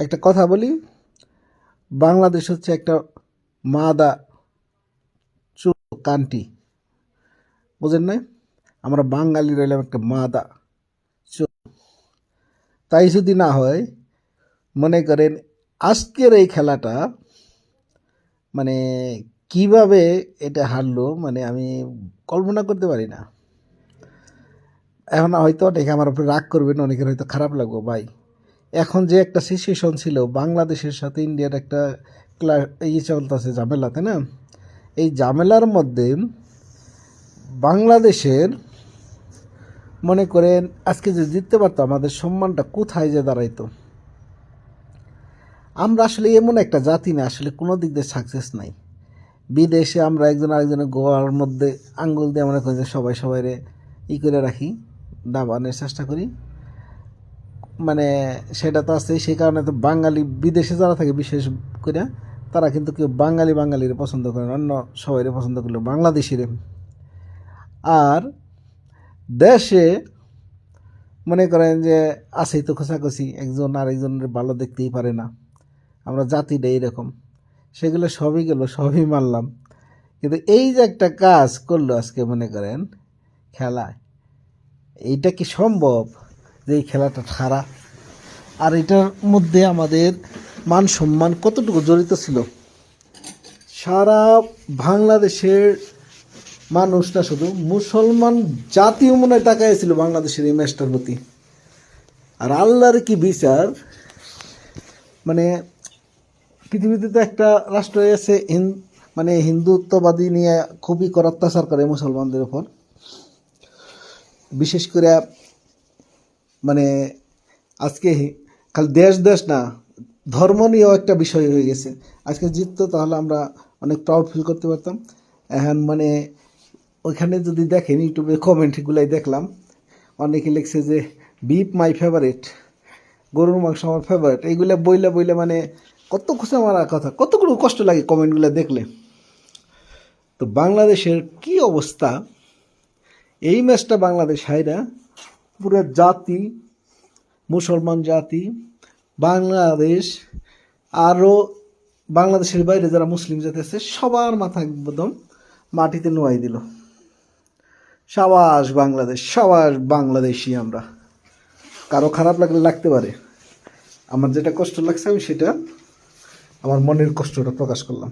একটা কথা বলি, বাংলাদেশ হচ্ছে একটা মাদা চু কান্ট্রি, বুঝেন নাই? আমরা বাঙালি রইলাম একটা মাদা চু। তাই যদি না হয়, মনে করেন আজকের এই খেলাটা মানে কিভাবে এটা হারলো, মানে আমি কল্পনা করতে পারি না। এখন হয়তো অনেকে আমার উপরে রাগ করবেন, অনেকের হয়তো খারাপ লাগবে ভাই। এখন যে একটা সিচুয়েশন ছিল, বাংলাদেশের সাথে ইন্ডিয়ার একটা চলতেছে ঝামেলা, তাই না? এই ঝামেলার মধ্যে বাংলাদেশের মনে করেন আজকে যে জিততে পারতো, আমাদের সম্মানটা কোথায় যে দাঁড়াইতো। আমরা আসলে এমন একটা জাতি না, আসলে কোনো দিক দিয়ে সাকসেস নাই। বিদেশে আমরা একজন আরেকজনের গোয়ার মধ্যে আঙ্গুল দিয়ে মনে করি যে সবাই সবাইরে করে রাখি, দাবানোর চেষ্টা করি, মানে সেটা তো আছে। সেই কারণে তো বাঙালি বিদেশে যারা থাকে বিশেষ করে, তারা কিন্তু কেউ বাঙালির পছন্দ করে না, অন্য সবাই পছন্দ করলো বাংলাদেশিরে। আর দেশে মনে করেন যে আছেই তো খোঁচাখুচি, একজন আরেকজনের ভালো দেখতেই পারে না, আমরা জাতিটা এইরকম। সেগুলো সবই গেল, সবই মানলাম, কিন্তু এই যে একটা কাজ করলো আজকে মনে করেন খেলায়, এইটা কি সম্ভব যে এই খেলাটা হারা? আর এটার মধ্যে আমাদের মান সম্মান কতটুকু জড়িত ছিল? সারা বাংলাদেশের মানুষ না, শুধু মুসলমান জাতিও মনে হয় তাকাইছিল বাংলাদেশের এই ম্যাচটার প্রতি। আর আল্লাহর কি বিচার, মানে পৃথিবীতে তো একটা রাষ্ট্র আছে মানে হিন্দুত্ববাদী নিয়ে খুবই অত্যাচার করে মুসলমানদের উপর, বিশেষ করে মানে আজকে খালি দেশ না, ধর্ম নিয়েও একটা বিষয় হয়ে গেছে। আজকে জিততো তাহলে আমরা অনেক প্রাউড ফিল করতে পারতাম। এখন মানে ওইখানে যদি দেখেন ইউটিউবে কমেন্টগুলাই দেখলাম, অনেকে লিখছে যে বিপ মাই ফেভারিট, গরুর মাংস আমার ফেভারিট, এইগুলো বইলা মানে কত খুশি আমার কথা, কতগুলো কষ্ট লাগে কমেন্টগুলো দেখলে। তো বাংলাদেশের কি অবস্থা, এই ম্যাচটা বাংলাদেশ হাইরা পুরো জাতি, মুসলমান জাতি, বাংলাদেশ, আরও বাংলাদেশের বাইরে যারা মুসলিম জাতি আছে সবার মাথা একদম মাটিতে নোয়াই দিল। সাবাস বাংলাদেশ, সাবাস বাংলাদেশি আমরা। কারো খারাপ লাগলে লাগতে পারে, আমার যেটা কষ্ট লাগছে আমি সেটা আমার মনের কষ্টটা প্রকাশ করলাম।